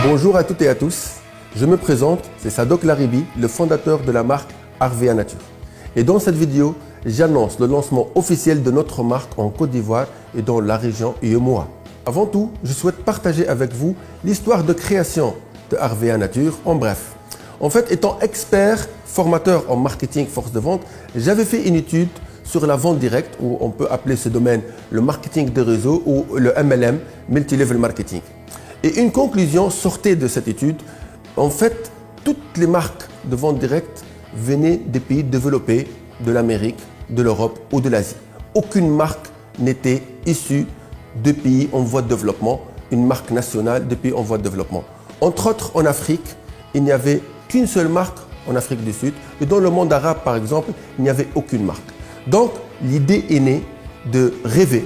Bonjour à toutes et à tous, je me présente, c'est Sadok Laribi, le fondateur de la marque Harvea Nature. Et dans cette vidéo, j'annonce le lancement officiel de notre marque en Côte d'Ivoire et dans la région UEMOA. Avant tout, je souhaite partager avec vous l'histoire de création de Harvea Nature en bref. En fait, étant expert, formateur en marketing force de vente, j'avais fait une étude sur la vente directe, où on peut appeler ce domaine le marketing de réseau ou le MLM, Multi-Level Marketing. Et une conclusion sortait de cette étude. En fait, toutes les marques de vente directe venaient des pays développés, de l'Amérique, de l'Europe ou de l'Asie. Aucune marque n'était issue de pays en voie de développement, une marque nationale de pays en voie de développement. Entre autres, en Afrique, il n'y avait qu'une seule marque en Afrique du Sud. Et dans le monde arabe, par exemple, il n'y avait aucune marque. Donc, l'idée est née de rêver,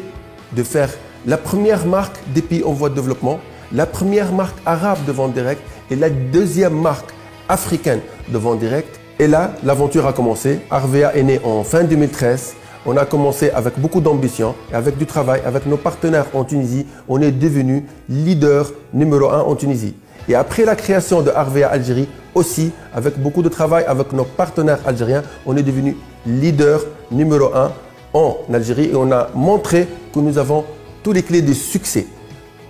de faire la première marque des pays en voie de développement, la première marque arabe de vente directe et la deuxième marque africaine de vente directe. Et là, l'aventure a commencé. Harvea est né en fin 2013. On a commencé avec beaucoup d'ambition et avec du travail, avec nos partenaires en Tunisie. On est devenu leader numéro 1 en Tunisie. Et après la création de Harvea Algérie, aussi, avec beaucoup de travail avec nos partenaires algériens, on est devenu leader numéro 1 en Algérie et on a montré que nous avons toutes les clés de succès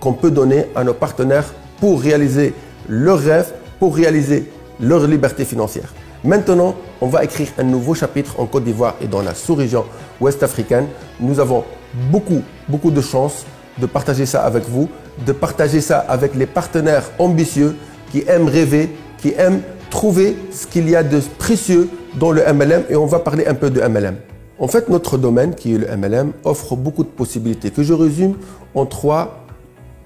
qu'on peut donner à nos partenaires pour réaliser leurs rêves, pour réaliser leur liberté financière. Maintenant, on va écrire un nouveau chapitre en Côte d'Ivoire et dans la sous-région ouest africaine. Nous avons beaucoup de chance de partager ça avec vous, de partager ça avec les partenaires ambitieux qui aiment rêver, qui aiment trouver ce qu'il y a de précieux dans le MLM et on va parler un peu de MLM. En fait, notre domaine qui est le MLM offre beaucoup de possibilités que je résume en 3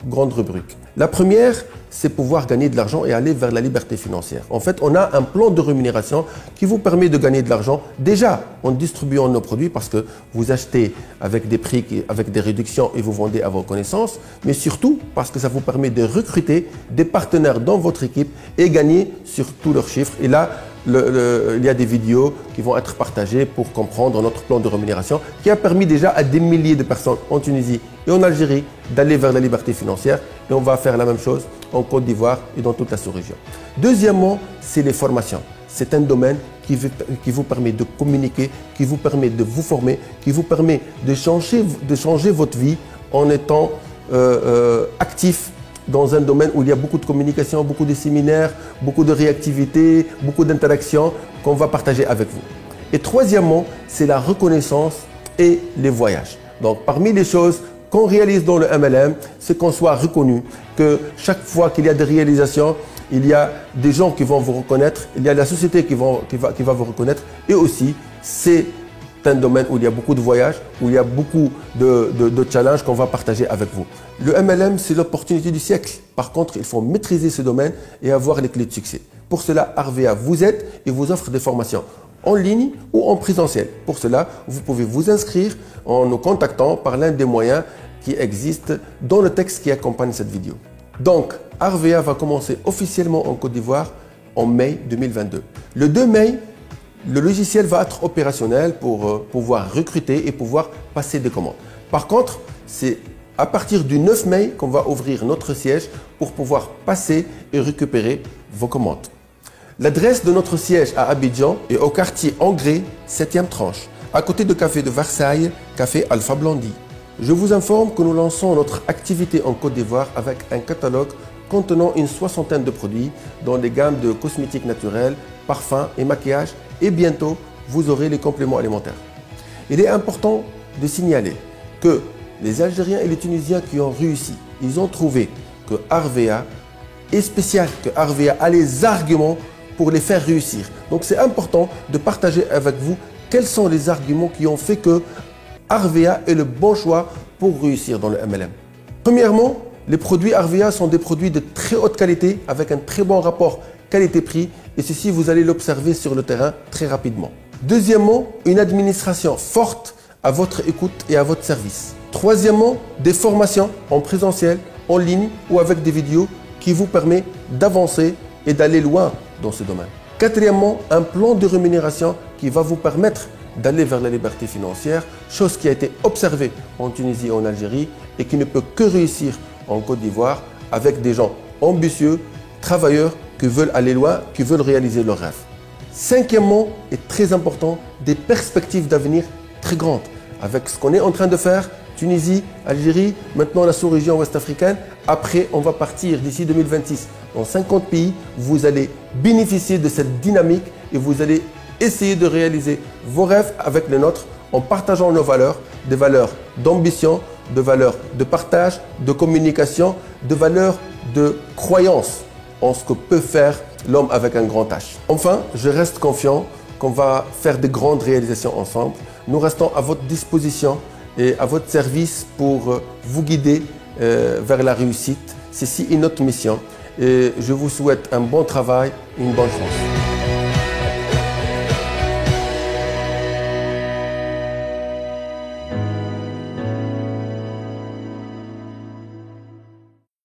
grandes rubriques. La première, c'est pouvoir gagner de l'argent et aller vers la liberté financière. En fait, on a un plan de rémunération qui vous permet de gagner de l'argent déjà en distribuant nos produits parce que vous achetez avec des prix, avec des réductions et vous vendez à vos connaissances, mais surtout parce que ça vous permet de recruter des partenaires dans votre équipe et gagner sur tous leurs chiffres. Et là, il y a des vidéos qui vont être partagées pour comprendre notre plan de rémunération qui a permis déjà à des milliers de personnes en Tunisie et en Algérie d'aller vers la liberté financière et on va faire la même chose en Côte d'Ivoire et dans toute la sous-région. Deuxièmement, c'est les formations. C'est un domaine qui vous permet de communiquer, qui vous permet de vous former, qui vous permet de changer votre vie en étant actif dans un domaine où il y a beaucoup de communication, beaucoup de séminaires, beaucoup de réactivité, beaucoup d'interactions qu'on va partager avec vous. Et troisièmement, c'est la reconnaissance et les voyages. Donc, parmi les choses qu'on réalise dans le MLM, c'est qu'on soit reconnu, que chaque fois qu'il y a des réalisations, il y a des gens qui vont vous reconnaître, il y a la société qui va vous reconnaître et aussi, c'est un domaine où il y a beaucoup de voyages, où il y a beaucoup de challenges qu'on va partager avec vous. Le MLM, c'est l'opportunité du siècle. Par contre, il faut maîtriser ce domaine et avoir les clés de succès. Pour cela, Harvea vous aide et vous offre des formations en ligne ou en présentiel. Pour cela, vous pouvez vous inscrire en nous contactant par l'un des moyens qui existent dans le texte qui accompagne cette vidéo. Donc, Harvea va commencer officiellement en Côte d'Ivoire en mai 2022. Le 2 mai, le logiciel va être opérationnel pour pouvoir recruter et pouvoir passer des commandes. Par contre, c'est à partir du 9 mai qu'on va ouvrir notre siège pour pouvoir passer et récupérer vos commandes. L'adresse de notre siège à Abidjan est au quartier Angré, 7e tranche, à côté de Café de Versailles, Café Alpha Blondy. Je vous informe que nous lançons notre activité en Côte d'Ivoire avec un catalogue contenant une 60aine de produits dans les gammes de cosmétiques naturels, parfums et maquillage et bientôt vous aurez les compléments alimentaires. Il est important de signaler que les Algériens et les Tunisiens qui ont réussi, ils ont trouvé que Harvea est spécial, que Harvea a les arguments pour les faire réussir. Donc c'est important de partager avec vous quels sont les arguments qui ont fait que Harvea est le bon choix pour réussir dans le MLM. Premièrement, les produits Harvea sont des produits de très haute qualité avec un très bon rapport qualité-prix et ceci vous allez l'observer sur le terrain très rapidement. Deuxièmement, une administration forte à votre écoute et à votre service. Troisièmement, des formations en présentiel, en ligne ou avec des vidéos qui vous permettent d'avancer et d'aller loin dans ce domaine. Quatrièmement, un plan de rémunération qui va vous permettre d'aller vers la liberté financière, chose qui a été observée en Tunisie et en Algérie et qui ne peut que réussir en Côte d'Ivoire avec des gens ambitieux travailleurs qui veulent aller loin, qui veulent réaliser leurs rêves. Cinquièmement, et très important, des perspectives d'avenir très grandes. Avec ce qu'on est en train de faire, Tunisie, Algérie, maintenant la sous-région ouest-africaine. Après, on va partir d'ici 2026 dans 50 pays. Vous allez bénéficier de cette dynamique et vous allez essayer de réaliser vos rêves avec les nôtres en partageant nos valeurs, des valeurs d'ambition, de valeurs de partage, de communication, de valeurs de croyance en ce que peut faire l'homme avec un grand H. Enfin, je reste confiant qu'on va faire de grandes réalisations ensemble. Nous restons à votre disposition et à votre service pour vous guider vers la réussite. Ceci est notre mission et je vous souhaite un bon travail et une bonne chance.